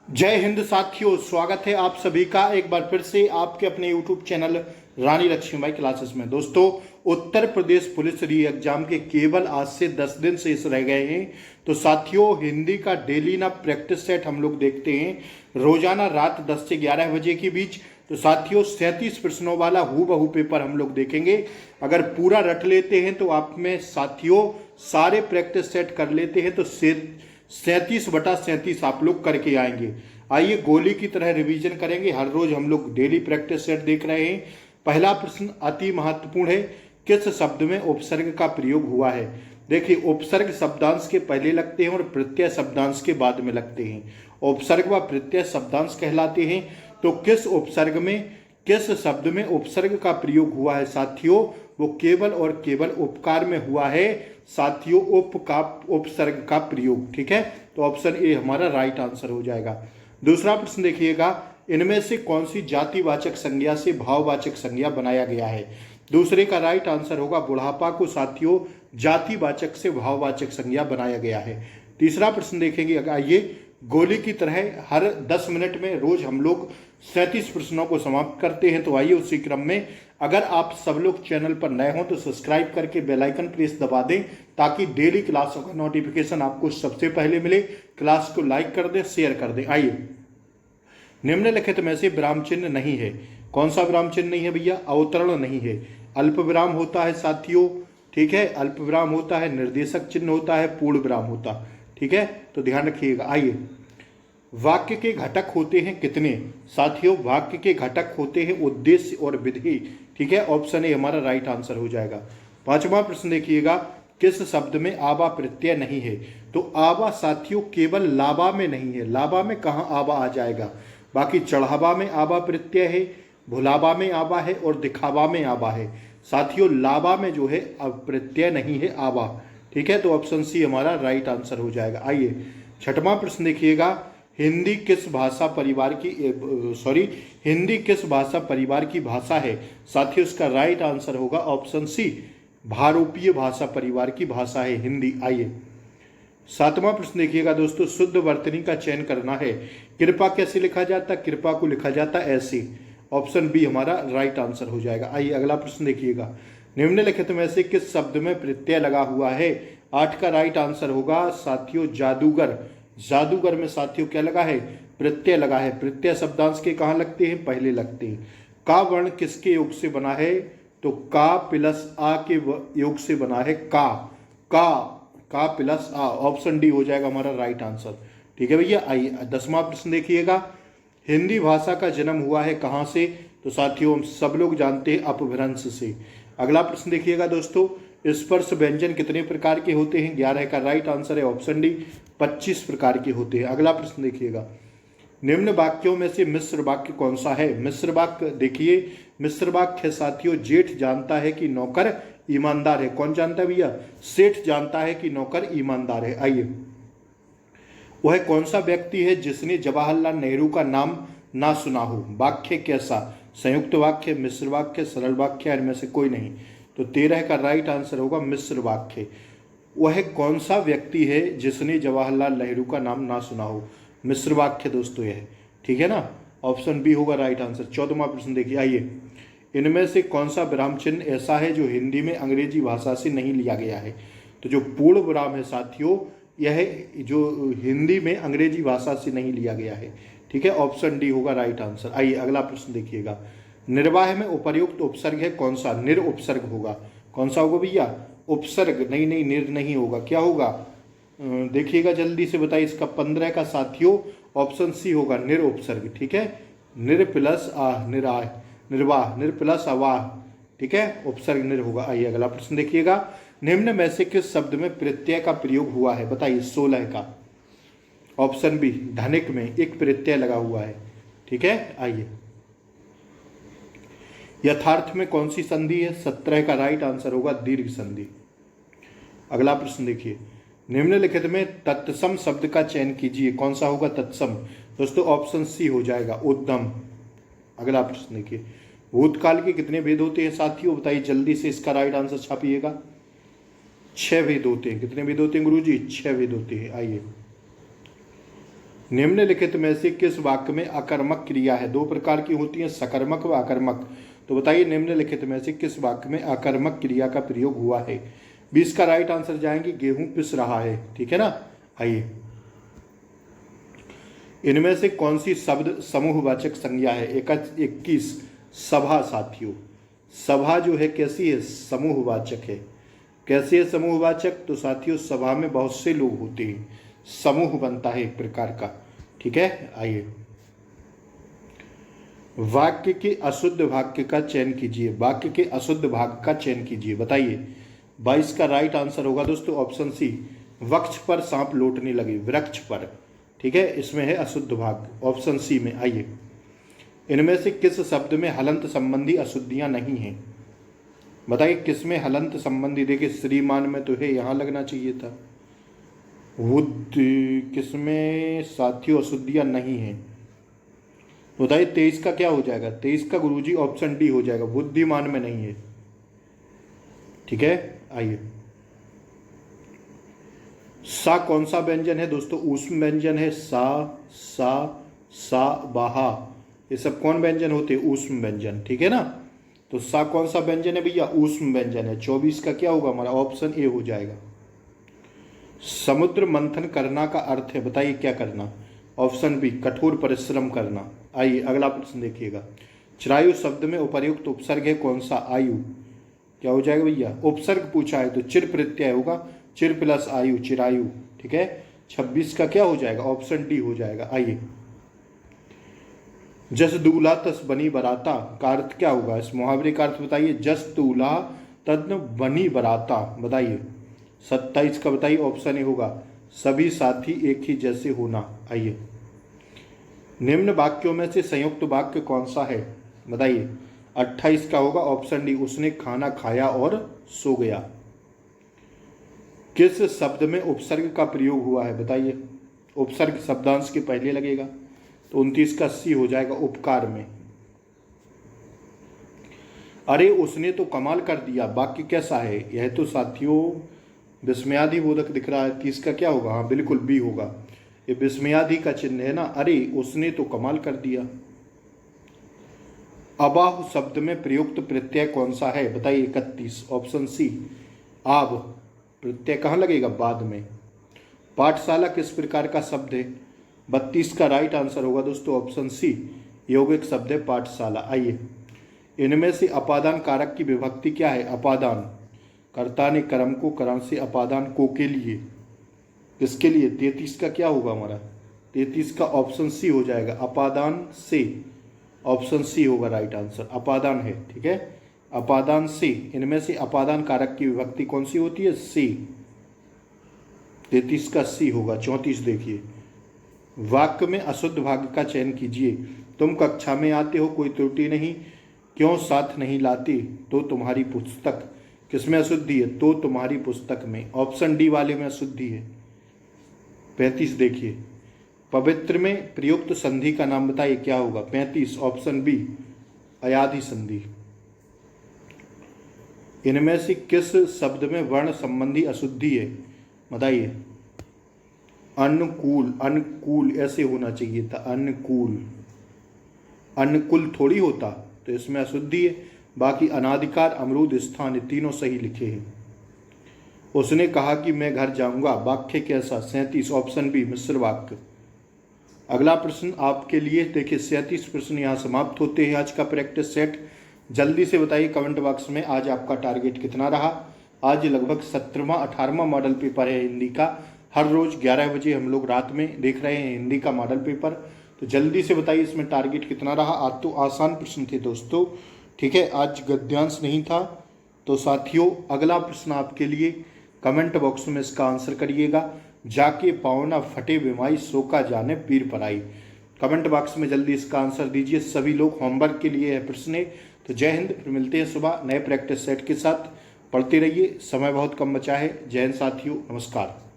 जय हिंद साथियों, स्वागत है आप सभी का एक बार फिर से आपके अपने YouTube चैनल रानी लक्ष्मीबाई क्लासेस में। दोस्तों, उत्तर प्रदेश पुलिस री एग्जाम के केवल आज से 10 दिन शेष रह गए हैं। तो साथियों, हिंदी का डेली ना प्रैक्टिस सेट हम लोग देखते हैं रोजाना रात 10 से 11 बजे के बीच। तो साथियों, 37 प्रश्नों वाला हूबहू पेपर हम लोग देखेंगे। अगर पूरा रट लेते हैं तो आप में साथियों सारे प्रैक्टिस सेट कर लेते हैं तो 37/37 आप लोग करके आएंगे। आइए गोली की तरह रिवीजन करेंगे। हर रोज हम लोग डेली प्रैक्टिस सेट देख रहे हैं। पहला प्रश्न अति महत्वपूर्ण है, किस शब्द में उपसर्ग का प्रयोग हुआ है? देखिए, उपसर्ग शब्दांश के पहले लगते हैं और प्रत्यय शब्दांश के बाद में लगते हैं। उपसर्ग व प्रत्यय शब्दांश कहलाते हैं। तो किस शब्द में उपसर्ग का प्रयोग हुआ है साथियों? वो केवल और केवल उपकार में हुआ है साथियों, उपसर्ग का प्रयोग। ठीक है, तो ऑप्शन ए हमारा राइट आंसर हो जाएगा। दूसरा प्रश्न देखिएगा, इनमें से कौन सी जातिवाचक संज्ञा से भाववाचक संज्ञा बनाया गया है? दूसरे का राइट आंसर होगा बुढ़ापा को साथियों जातिवाचक से भाववाचक संज्ञा बनाया गया है। तीसरा प्रश्न देखेंगे, आइए गोली की तरह हर 10 मिनट में रोज हम लोग 37 प्रश्नों को समाप्त करते हैं। तो आइए उसी क्रम में, अगर आप सब लोग चैनल पर नए हों तो सब्सक्राइब करके बेल आइकन प्रेस दबा दें ताकि डेली क्लासों का नोटिफिकेशन आपको सबसे पहले मिले। क्लास को लाइक कर दें, शेयर कर दें। आइए, निम्नलिखित में से विराम चिन्ह नहीं है। कौन सा विराम चिन्ह नहीं है भैया? अवतरण नहीं है। अल्प विराम होता है साथियों, ठीक है, अल्प विराम होता है, निर्देशक चिन्ह होता है, पूर्ण विराम होता, ठीक है, तो ध्यान रखिएगा। आइए, वाक्य के घटक होते हैं कितने? साथियों, वाक्य के घटक होते हैं उद्देश्य और विधि। ठीक है, ऑप्शन ए हमारा राइट आंसर हो जाएगा। पांचवा प्रश्न देखिएगा, किस शब्द में आबा प्रत्यय नहीं है? तो आबा साथियों केवल लाबा में नहीं है। लाबा में कहाँ आबा आ जाएगा? बाकी चढ़ावा में आबा प्रत्यय है, भुलाबा में आबा है और दिखावा में आबा है। साथियों, लाबा में जो है प्रत्यय नहीं है, आबा। ठीक है, तो ऑप्शन सी हमारा राइट आंसर हो जाएगा। आइए, छठवां प्रश्न देखिएगा, हिंदी किस भाषा परिवार की भाषा है? साथियों, इसका राइट आंसर होगा ऑप्शन सी, भारोपीय भाषा परिवार की भाषा है हिंदी। आइए, सातवां प्रश्न देखिएगा दोस्तों, शुद्ध वर्तनी का चयन करना है। कृपा कैसे लिखा जाता? कृपा को लिखा जाता ऐसे। ऑप्शन बी हमारा राइट आंसर हो जाएगा। आइए, अगला प्रश्न देखिएगा, निम्नलिखित में से किस शब्द में प्रत्यय लगा हुआ है? 8 का राइट आंसर होगा साथियों जादूगर। जादूगर में साथियों क्या लगा है? प्रत्यय लगा है। प्रत्यय शब्दांश के कहाँ लगते हैं? पहले लगते हैं। का वर्ण किसके योग से बना है? तो का प्लस आ के योग से बना है। का प्लस आ, ऑप्शन डी हो जाएगा हमारा राइट आंसर। ठीक है भैया। आइए, 10वां प्रश्न देखिएगा, हिंदी भाषा का जन्म हुआ है कहाँ से? तो साथियों हम सब लोग जानते हैं अपभ्रंश से। अगला प्रश्न देखिएगा दोस्तों, स्पर्श व्यंजन कितने प्रकार के होते हैं? 11 का राइट आंसर है ऑप्शन डी, 25 प्रकार के होते हैं। अगला प्रश्न देखिएगा, निम्न वाक्यों में से मिश्र वाक्य कौन सा है? मिश्र वाक्य देखिए, मिश्र वाक्य है साथियों, जेठ जानता है कि नौकर ईमानदार है। कौन जानता है भैया? सेठ जानता है कि नौकर ईमानदार है। आइए, वह कौन सा व्यक्ति है जिसने जवाहरलाल नेहरू का नाम ना सुना हो? वाक्य कैसा? संयुक्त वाक्य, मिश्र वाक्य, सरल वाक्य, इनमें से कोई नहीं। तो 13 का राइट आंसर होगा मिश्र वाक्य। वह कौन सा व्यक्ति है जिसने जवाहरलाल नेहरू का नाम ना सुना हो? मिश्र वाक्य दोस्तों यह, ठीक है ना, ऑप्शन बी होगा राइट आंसर। 14वां प्रश्न देखिए, आइए, इनमें से कौन सा विराम चिन्ह ऐसा है जो हिंदी में अंग्रेजी भाषा से नहीं लिया गया है? तो जो पूर्ण विराम है साथियों, यह जो हिंदी में अंग्रेजी भाषा से नहीं लिया गया है। ठीक है, ऑप्शन डी होगा राइट आंसर। आइए, अगला प्रश्न देखिएगा, निर्वाह में उपर्युक्त उपसर्ग है कौन सा? निर उपसर्ग होगा। कौन सा होगा भैया? उपसर्ग। नहीं, निर नहीं होगा, क्या होगा? देखिएगा जल्दी से बताइए इसका। 15 का साथियों ऑप्शन सी होगा निर उपसर्ग। ठीक है, निर प्लस आह, निराह, निर्वाह, निर प्लस अवाह, ठीक है, उपसर्ग निर होगा। आइए, अगला प्रश्न देखिएगा, निम्न में से किस शब्द में प्रत्यय का प्रयोग हुआ है? बताइए। 16 का ऑप्शन बी, धनिक में एक प्रत्यय लगा हुआ है। ठीक है, आइए, यथार्थ में कौन सी संधि है? 17 का राइट आंसर होगा दीर्घ संधि। अगला प्रश्न देखिए, निम्नलिखित में तत्सम शब्द का चयन कीजिए। कौन सा होगा तत्सम? दोस्तों ऑप्शन सी हो जाएगा उद्यम। अगला प्रश्न देखिए, भूतकाल के कितने भेद होते हैं साथियों? बताइए जल्दी से, इसका राइट आंसर छापिएगा। 6 भेद होते हैं। कितने भेद होते हैं गुरुजी? 6 भेद होते हैं। आइए, निम्नलिखित में से किस वाक्य में अकर्मक क्रिया है? दो प्रकार की होती है, सकर्मक व अकर्मक। तो बताइए निम्नलिखित में से किस वाक्य में अकर्मक क्रिया का प्रयोग हुआ है? 20 का राइट आंसर जाएंगे गेहूं पिस रहा है, ठीक है ना। आइए, इनमें से कौन सी शब्द समूहवाचक संज्ञा है? 21 सभा। साथियों, सभा जो है कैसी है? समूहवाचक है। कैसी है समूहवाचक? तो साथियों सभा में बहुत से लोग होते हैं, समूह बनता है एक प्रकार का, ठीक है। आइए, वाक्य के अशुद्ध वाक्य का चयन कीजिए। वाक्य के अशुद्ध भाग का चयन कीजिए, बताइए। 22 का राइट आंसर होगा दोस्तों ऑप्शन सी, वृक्ष पर सांप लौटने लगे। वृक्ष पर, ठीक है, इसमें है अशुद्ध भाग, ऑप्शन सी में। आइए, इनमें से किस शब्द में हलंत संबंधी अशुद्धियां नहीं हैं? बताइए किसमें हलंत संबंधी? देखिए श्रीमान में तो है, यहां लगना चाहिए था। बुद्ध किसमें साथियों अशुद्धियां नहीं है? बताइए 23 का क्या हो जाएगा? 23 का गुरुजी ऑप्शन डी हो जाएगा, बुद्धिमान में नहीं है, ठीक है। आइए, सा कौन सा व्यंजन है दोस्तों? ऊष्म व्यंजन है। सा बाहा, ये सब कौन व्यंजन होते हैं? ऊष्म व्यंजन, ठीक है ना। तो सा कौन सा व्यंजन है भैया? ऊष्म व्यंजन है। 24 का क्या होगा हमारा? ऑप्शन ए हो जाएगा। समुद्र मंथन करना का अर्थ है, बताइए क्या करना? ऑप्शन बी, कठोर परिश्रम करना। आइए अगला प्रश्न देखिएगा। चिरायु शब्द में उपर्युक्त उपसर्ग है कौन सा? आयु। क्या हो जाएगा भैया? उपसर्ग पूछा है तो चिर प्रत्यय होगा, चिर प्लस आयु, चिरायु, ठीक है। 26 का क्या हो जाएगा? ऑप्शन डी हो जाएगा। आइए, जस दूल्हा तस बनी बराता का अर्थ क्या होगा? इस मुहावरे का अर्थ बताइए। जस दूल्हा तद बनी बराता, बताइए। 27 का बताइए, ऑप्शन ए होगा, सभी साथी एक ही जैसे होना। आइए, निम्न वाक्यों में से संयुक्त वाक्य कौन सा है? बताइए। 28 का होगा ऑप्शन डी, उसने खाना खाया और सो गया। किस शब्द में उपसर्ग का प्रयोग हुआ है? बताइए। उपसर्ग शब्दांश के पहले लगेगा, तो 29 का सी हो जाएगा, उपकार में। अरे उसने तो कमाल कर दिया, वाक्य कैसा है? यह तो साथियों विस्मयादिबोधक दिख रहा है। 30 का क्या होगा? हाँ बिल्कुल बी होगा, ये विस्मयादि का चिन्ह है ना। अरे उसने तो कमाल कर दिया। अबाहु शब्द में प्रयुक्त प्रत्यय कौन सा है? बताइए। 31 ऑप्शन सी, आब। प्रत्यय कहाँ लगेगा? बाद में। पाठशाला किस प्रकार का शब्द है? 32 का राइट आंसर होगा दोस्तों ऑप्शन सी, यौगिक शब्द है पाठशाला। आइए, इनमें से अपादान कारक की विभक्ति क्या है? अपादान, कर्ता ने कर्म को, कर्म से अपादान को के लिए, इसके लिए। 33 का क्या होगा हमारा? 33 का ऑप्शन सी हो जाएगा, अपादान से। ऑप्शन सी होगा राइट आंसर, अपादान है, ठीक है। अपादान से, इनमें से अपादान कारक की विभक्ति कौन सी होती है? सी। 33 का सी होगा। 34 देखिए, वाक्य में अशुद्ध भाग का चयन कीजिए। तुम कक्षा में आते हो, कोई त्रुटि नहीं, क्यों साथ नहीं लाते? तो तुम्हारी पुस्तक, किसमें अशुद्धि है? तो तुम्हारी पुस्तक में। ऑप्शन डी वाले में अशुद्धि है। 35 देखिए, पवित्र में प्रयुक्त संधि का नाम बताइए, क्या होगा? 35 ऑप्शन बी, अयाधि संधि। इनमें से किस शब्द में वर्ण संबंधी अशुद्धि है? बताइए। अनुकूल, अनुकूल ऐसे होना चाहिए था, अनुकूल। अनुकूल थोड़ी होता, तो इसमें अशुद्धि है। बाकी अनाधिकार, अमरूद, स्थान, तीनों सही लिखे हैं। उसने कहा कि मैं घर जाऊंगा, वाक्य कैसा? 37 ऑप्शन बी, मिश्र वाक्य। अगला प्रश्न आपके लिए, देखिए 37 प्रश्न यहाँ समाप्त होते हैं आज का प्रैक्टिस सेट। जल्दी से बताइए कमेंट बॉक्स में आज आपका टारगेट कितना रहा। आज लगभग 17वां 18वां मॉडल पेपर है हिंदी का। हर रोज 11 बजे हम लोग रात में देख रहे हैं हिंदी का मॉडल पेपर। तो जल्दी से बताइए इसमें टारगेट कितना रहा। आज तो आसान प्रश्न थे दोस्तों, ठीक है, आज गद्यांश नहीं था। तो साथियों अगला प्रश्न आपके लिए, कमेंट बॉक्स में इसका आंसर करिएगा। जाके पावना फटे बिमाई, सो का जाने पीर पराई। कमेंट बॉक्स में जल्दी इसका आंसर दीजिए। सभी लोग होमवर्क के लिए है प्रश्न। तो जय हिंद, फिर मिलते हैं सुबह नए प्रैक्टिस सेट के साथ। पढ़ते रहिए, समय बहुत कम बचा है। जय हिंद साथियों, नमस्कार।